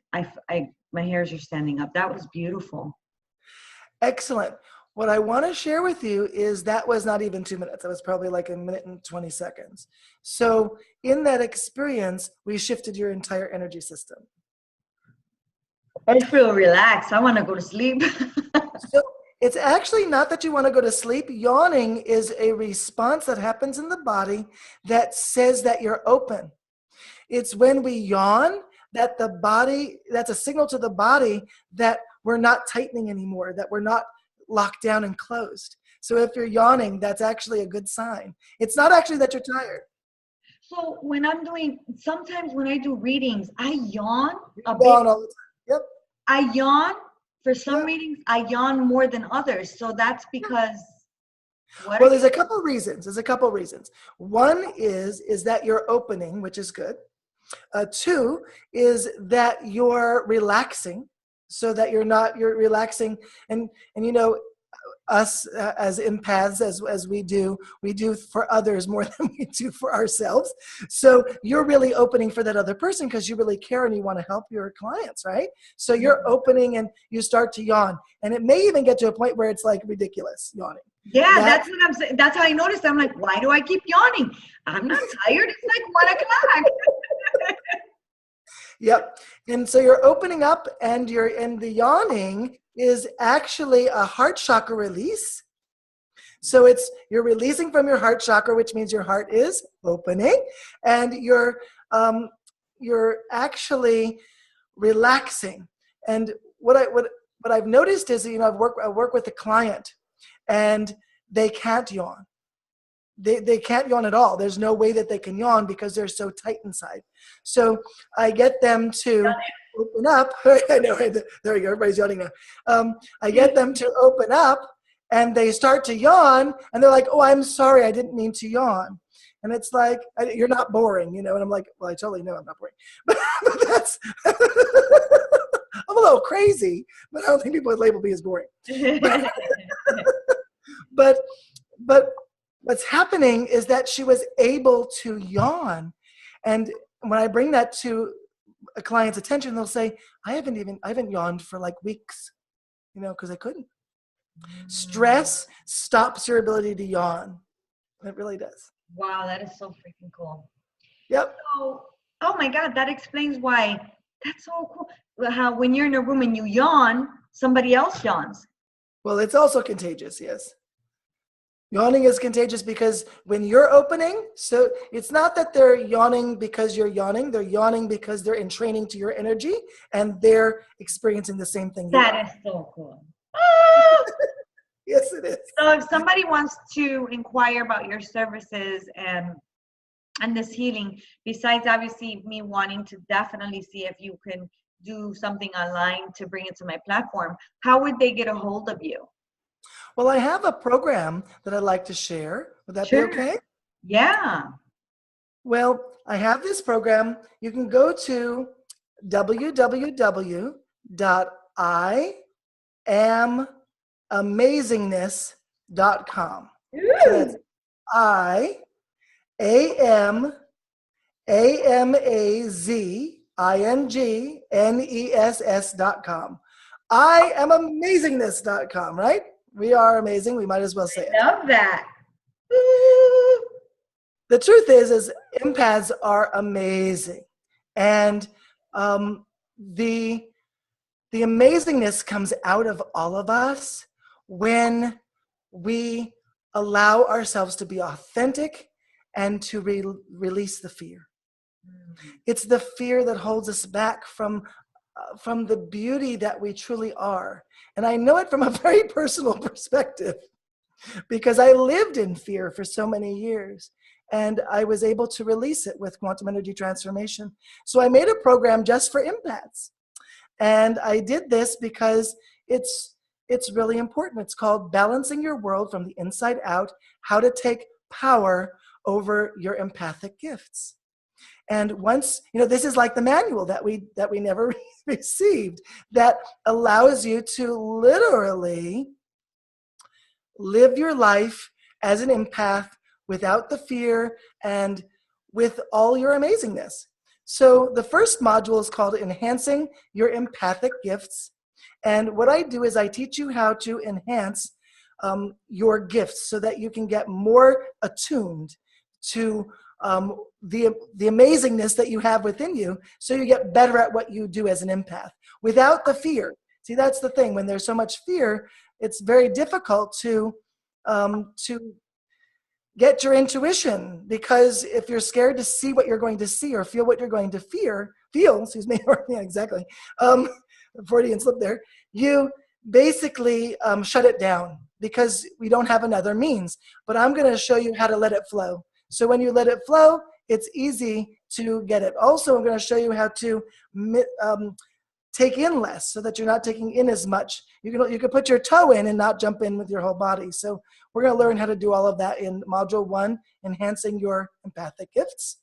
My hairs are standing up. That was beautiful. Excellent. What I want to share with you is that was not even 2 minutes. That was probably like 1 minute and 20 seconds. So in that experience, we shifted your entire energy system. I feel relaxed. I want to go to sleep. So it's actually not that you want to go to sleep. Yawning is a response that happens in the body that says that you're open. It's when we yawn that the body, that's a signal to the body that we're not tightening anymore, that we're not locked down and closed. So if you're yawning, that's actually a good sign. It's not actually that you're tired. So when I'm doing, sometimes when I do readings, I yawn a bit. All the time. Yep. I yawn. For some readings, I yawn more than others. So that's because well, there's a couple reasons. One is that you're opening, which is good. Two is that you're relaxing, so that you're relaxing. And you know, us as empaths, as we do for others more than we do for ourselves. So you're really opening for that other person because you really care and you want to help your clients, right? So you're opening and you start to yawn. And it may even get to a point where it's like ridiculous yawning. Yeah, that's what I'm saying. That's how I noticed. I'm like, why do I keep yawning? I'm not tired. It's like 1:00. Yep. And so you're opening up, and the yawning is actually a heart chakra release. So you're releasing from your heart chakra, which means your heart is opening, and you're actually relaxing. And what I've noticed is, I work with a client, and they can't yawn. They can't yawn at all. There's no way that they can yawn because they're so tight inside. So I get them to open up. I know, there we go. Everybody's yawning now. I get them to open up, and they start to yawn, and they're like, "Oh, I'm sorry, I didn't mean to yawn." And it's like, "You're not boring," And I'm like, "Well, I totally know I'm not boring." But that's, I'm a little crazy, but I don't think people would label me as boring. But what's happening is that she was able to yawn. And when I bring that to a client's attention, they'll say, I haven't yawned for like weeks, because I couldn't. Stress stops your ability to yawn. It really does. Wow, that is so freaking cool. Yep. So, oh my God, that explains why. That's so cool. How when you're in a room and you yawn, somebody else yawns. Well, it's also contagious, yes. Yawning is contagious because when you're opening, so it's not that they're yawning because you're yawning, they're yawning because they're entraining to your energy and they're experiencing the same thing. That is so cool. Yes, it is. So if somebody wants to inquire about your services and this healing, besides obviously me wanting to definitely see if you can do something online to bring it to my platform, how would they get a hold of you? Well, I have a program that I'd like to share. Would that be okay? Yeah. Well, I have this program. You can go to www.IamAmazingness.com. So that's IamAmazingness.com. IamAmazingness.com, right? We are amazing. We might as well say it. I love that. The truth is empaths are amazing. And the amazingness comes out of all of us when we allow ourselves to be authentic and to release the fear. It's the fear that holds us back from the beauty that we truly are. And I know it from a very personal perspective because I lived in fear for so many years and I was able to release it with quantum energy transformation. So I made a program just for empaths. And I did this because it's really important. It's called Balancing Your World from the Inside Out, How to Take Power Over Your Empathic Gifts. And once, this is like the manual that we never received that allows you to literally live your life as an empath without the fear and with all your amazingness. So the first module is called Enhancing Your Empathic Gifts. And what I do is I teach you how to enhance your gifts so that you can get more attuned to the amazingness that you have within you, so you get better at what you do as an empath without the fear. See, that's the thing. When there's so much fear, it's very difficult to get your intuition, because if you're scared to see what you're going to see or feel what you're going to feel, yeah, exactly. Freudian slip there. You basically shut it down because we don't have another means. But I'm going to show you how to let it flow. So when you let it flow, it's easy to get it. Also, I'm going to show you how to take in less so that you're not taking in as much. You can put your toe in and not jump in with your whole body. So we're going to learn how to do all of that in Module 1, Enhancing Your Empathic Gifts.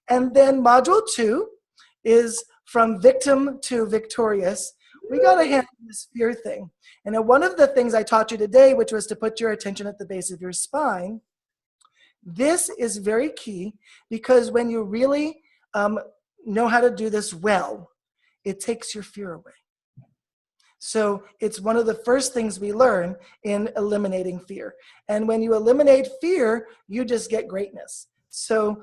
And then Module 2 is From Victim to Victorious, we got to handle this fear thing. And one of the things I taught you today, which was to put your attention at the base of your spine, this is very key, because when you really know how to do this well, it takes your fear away. So it's one of the first things we learn in eliminating fear. And when you eliminate fear, you just get greatness. So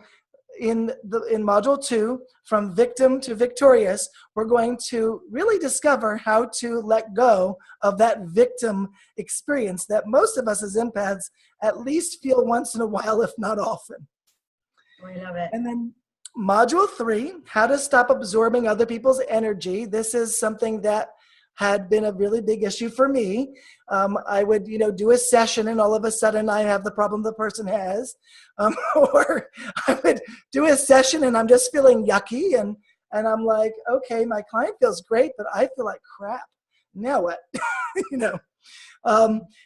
in module 2, from victim to victorious, we're going to really discover how to let go of that victim experience that most of us as empaths at least feel once in a while, if not often. I love it. And then module 3, how to stop absorbing other people's energy. This is something that had been a really big issue for me. I would, do a session and all of a sudden I have the problem the person has. Or I would do a session and I'm just feeling yucky and I'm like, okay, my client feels great, but I feel like crap. Now what?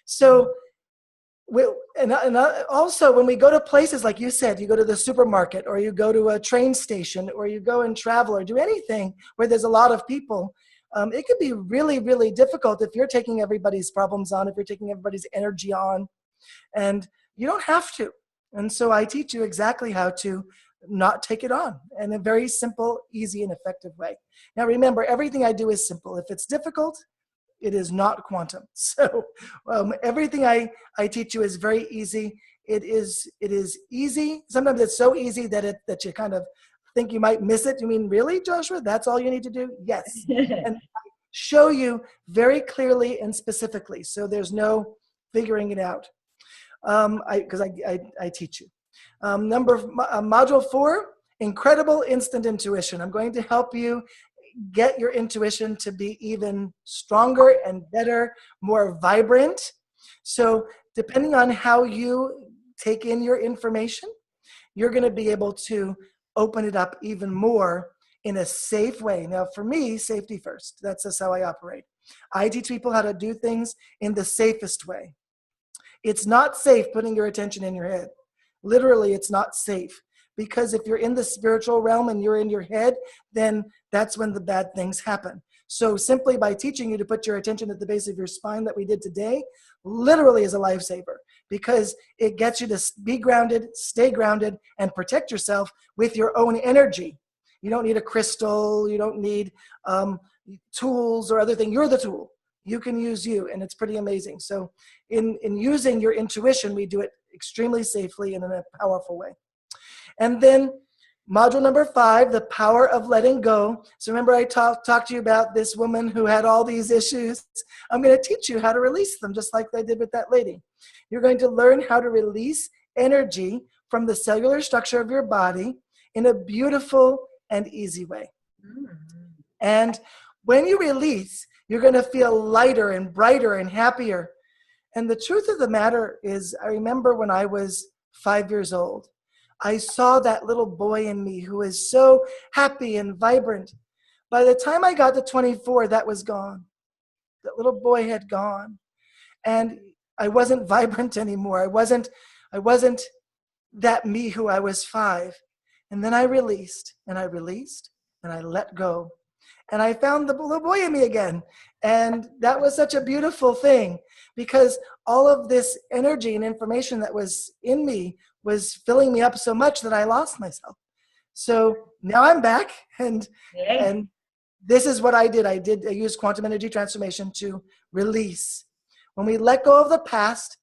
So also when we go to places, like you said, you go to the supermarket or you go to a train station or you go and travel or do anything where there's a lot of people, it could be really, really difficult if you're taking everybody's problems on, if you're taking everybody's energy on, and you don't have to. And so I teach you exactly how to not take it on in a very simple, easy, and effective way. Now remember, everything I do is simple. If it's difficult, it is not quantum. So everything I teach you is very easy. It is easy. Sometimes it's so easy that you kind of think you might miss it. You mean, really, Joshua? That's all you need to do? Yes. And I show you very clearly and specifically. So there's no figuring it out. Because I teach you. Module 4, incredible instant intuition. I'm going to help you get your intuition to be even stronger and better, more vibrant. So depending on how you take in your information, you're going to be able to open it up even more in a safe way. Now for me, safety first. That's just how I operate. I teach people how to do things in the safest way. It's not safe putting your attention in your head. Literally, it's not safe. Because if you're in the spiritual realm and you're in your head, then that's when the bad things happen. So simply by teaching you to put your attention at the base of your spine that we did today, literally is a lifesaver, because it gets you to be grounded, stay grounded, and protect yourself with your own energy. You don't need a crystal. You don't need tools or other things. You're the tool. You can use you, and it's pretty amazing. So in using your intuition, we do it extremely safely and in a powerful way. And then module number 5, the power of letting go. So remember I talked to you about this woman who had all these issues. I'm going to teach you how to release them, just like I did with that lady. You're going to learn how to release energy from the cellular structure of your body in a beautiful and easy way. And when you release, you're going to feel lighter and brighter and happier. And the truth of the matter is, I remember when I was 5 years old, I saw that little boy in me who was so happy and vibrant. By the time I got to 24, that was gone. That little boy had gone. And I wasn't vibrant anymore. I wasn't that me who I was 5. And then I released, and I released, and I let go. And I found the little boy in me again. And that was such a beautiful thing, because all of this energy and information that was in me was filling me up so much that I lost myself. So now I'm back, and this is what I did. I used quantum energy transformation to release. When we let go of the past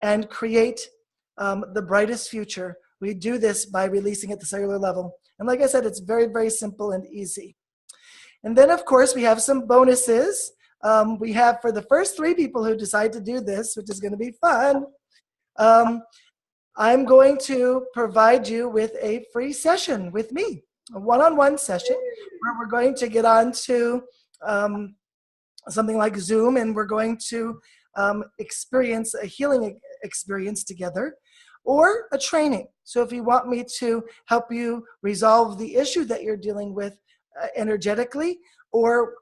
and create the brightest future, we do this by releasing at the cellular level. And like I said, it's very, very simple and easy. And then, of course, we have some bonuses. We have, for the first 3 people who decide to do this, which is going to be fun, I'm going to provide you with a free session with me, a one-on-one session where we're going to get on to something like Zoom, and we're going to experience a healing experience together, or a training. So if you want me to help you resolve the issue that you're dealing with energetically, or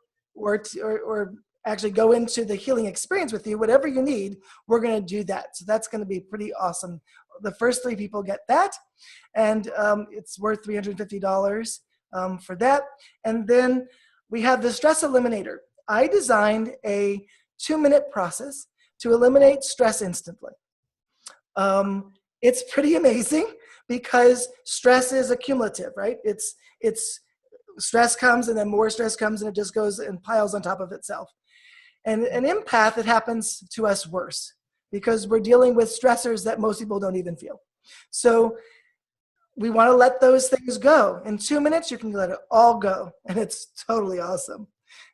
actually go into the healing experience with you, whatever you need, we're going to do that. So that's going to be pretty awesome. The first 3 people get that, and it's worth $350 for that. And then we have the stress eliminator. I designed a 2-minute process to eliminate stress instantly. It's pretty amazing because stress is accumulative, right? It's stress comes and then more stress comes and it just goes and piles on top of itself. And an empath, it happens to us worse because we're dealing with stressors that most people don't even feel. So we want to let those things go. In 2 minutes, you can let it all go, and it's totally awesome.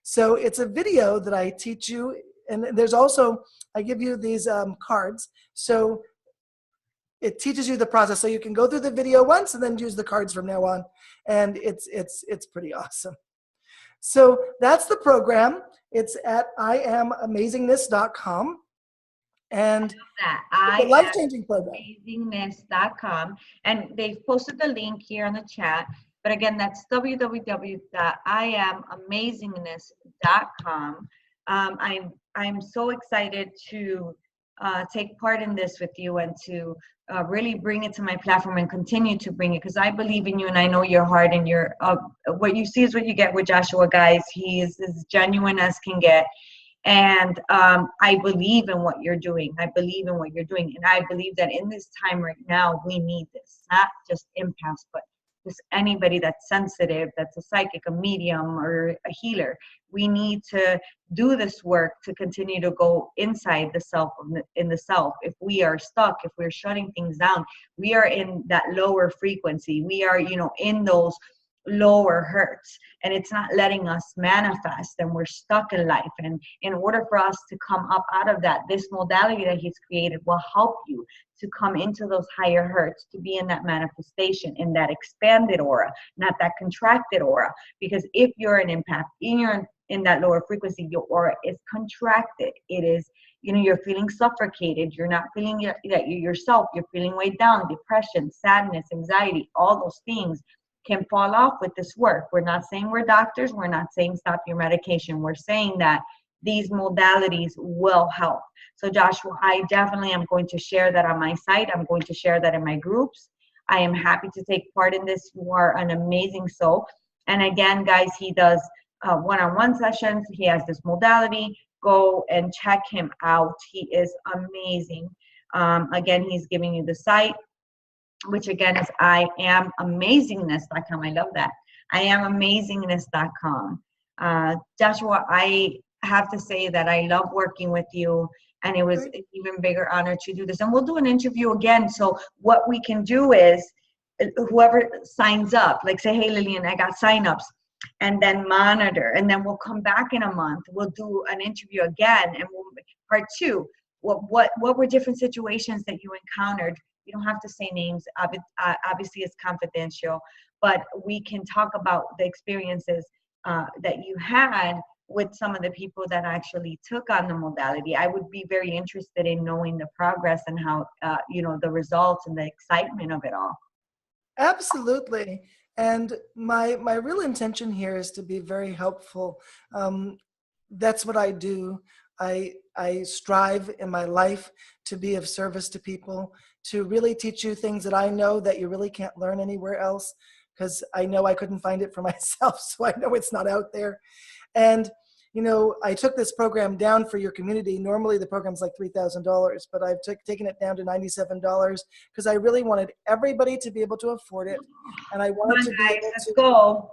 So it's a video that I teach you, and there's also, I give you these cards. So it teaches you the process. So you can go through the video once and then use the cards from now on, and it's pretty awesome. So that's the program. It's at IamAmazingness.com. And it's a life-changing program. Amazingness.com. And they've posted the link here on the chat. But again, that's www.IamAmazingness.com. I'm so excited to take part in this with you and to really bring it to my platform and continue to bring it, because I believe in you and I know your heart, and your what you see is what you get with Joshua, guys. He is as genuine as can get. And I believe in what you're doing. I believe in what you're doing. And I believe that in this time right now, we need this, not just empaths, but just anybody that's sensitive, that's a psychic, a medium, or a healer. We need to do this work to continue to go inside the self, in the self. If we are stuck, if we're shutting things down, we are in that lower frequency. We are, in those lower hurts, and it's not letting us manifest, and we're stuck in life. And in order for us to come up out of that, this modality that he's created will help you to come into those higher hurts, to be in that manifestation, in that expanded aura, not that contracted aura. Because if you're an empath, you're in that lower frequency, your aura is contracted. It is, you're feeling suffocated. You're not feeling that you're yourself. You're feeling weighed down, depression, sadness, anxiety, all those things can fall off with this work. We're not saying we're doctors. We're not saying stop your medication. We're saying that these modalities will help. So Joshua, I definitely am going to share that on my site. I'm going to share that in my groups. I am happy to take part in this. You are an amazing soul. And again, guys, he does one-on-one sessions. He has this modality. Go and check him out. He is amazing. Again, he's giving you the site, which again is IamAmazingness.com. I love that. IamAmazingness.com. Joshua, I have to say that I love working with you, and it was an even bigger honor to do this. And we'll do an interview again. So what we can do is, whoever signs up, like say, hey, Lilian, I got signups, and then monitor, and then we'll come back in a month. We'll do an interview again, and we'll part two. What were different situations that you encountered? You don't have to say names. Obviously, it's confidential, but we can talk about the experiences that you had with some of the people that actually took on the modality. I would be very interested in knowing the progress and how, the results and the excitement of it all. Absolutely. And my real intention here is to be very helpful. That's what I do. I strive in my life to be of service to people, to really teach you things that I know that you really can't learn anywhere else, because I know I couldn't find it for myself, so I know it's not out there. And, I took this program down for your community. Normally the program's like $3,000, but I've taken it down to $97 because I really wanted everybody to be able to afford it. And I wanted to be able to... Let's go.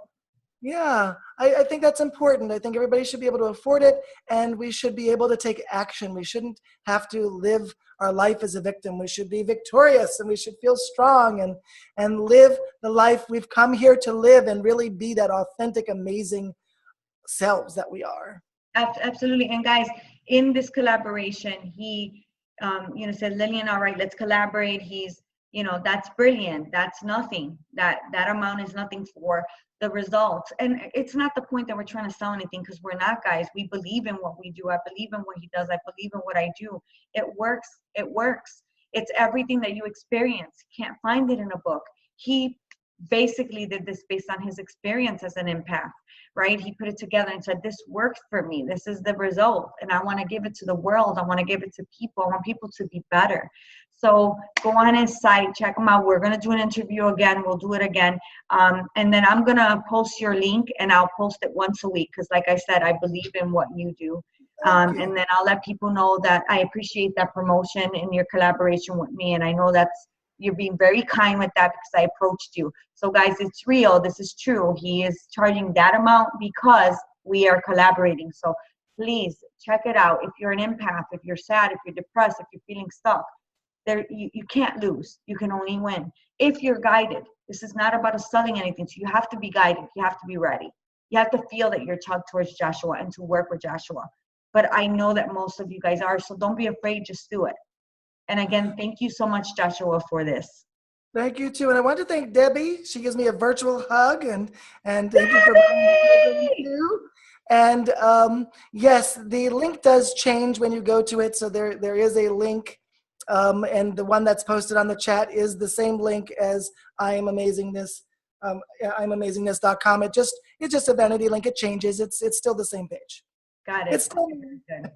Yeah, I think that's important. I think everybody should be able to afford it, and we should be able to take action. We shouldn't have to live our life as a victim. We should be victorious, and we should feel strong and live the life we've come here to live, and really be that authentic, amazing selves that we are. Absolutely. And guys, in this collaboration, he said, Lilian, all right, let's collaborate. He's, that's brilliant. That's nothing. That amount is nothing for the results. And it's not the point that we're trying to sell anything, because we're not, guys. We believe in what we do. I believe in what he does. I believe in what I do. It works. It works. It's everything that you experience. You can't find it in a book. He basically did this based on his experience as an empath, right? He put it together and said, this worked for me. This is the result. And I want to give it to the world. I want to give it to people. I want people to be better. So go on his site, check him out. We're going to do an interview again. We'll do it again. And then I'm going to post your link, and I'll post it once a week. Because like I said, I believe in what you do. And then I'll let people know that I appreciate that promotion and your collaboration with me. And I know you're being very kind with that because I approached you. So guys, it's real. This is true. He is charging that amount because we are collaborating. So please check it out. If you're an empath, if you're sad, if you're depressed, if you're feeling stuck, you can't lose. You can only win if you're guided. This is not about us selling anything. So you have to be guided. You have to be ready. You have to feel that you're tugged towards Joshua and to work with Joshua. But I know that most of you guys are. So don't be afraid. Just do it. And again, thank you so much, Joshua, for this. Thank you too. And I want to thank Debbie. She gives me a virtual hug, and thank you for being here. And yes, the link does change when you go to it. So there is a link, and the one that's posted on the chat is the same link as I Am Amazingness, IamAmazingness.com. It's just a vanity link. It changes. It's still the same page. Got it. It's still good.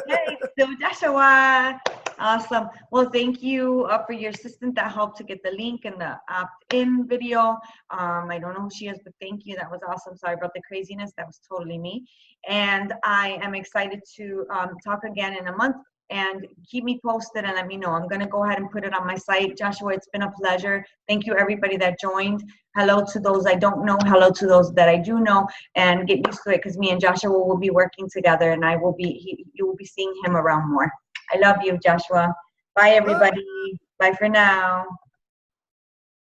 Hey, so Joshua. Awesome. Well, thank you for your assistant that helped to get the link and the opt-in video. I don't know who she is, but thank you. That was awesome. Sorry about the craziness. That was totally me. And I am excited to talk again in a month. And keep me posted and let me know. I'm going to go ahead and put it on my site. Joshua, it's been a pleasure. Thank you, everybody that joined. Hello to those I don't know. Hello to those that I do know. And get used to it because me and Joshua will be working together, and you will be seeing him around more. I love you, Joshua. Bye, everybody. Bye for now.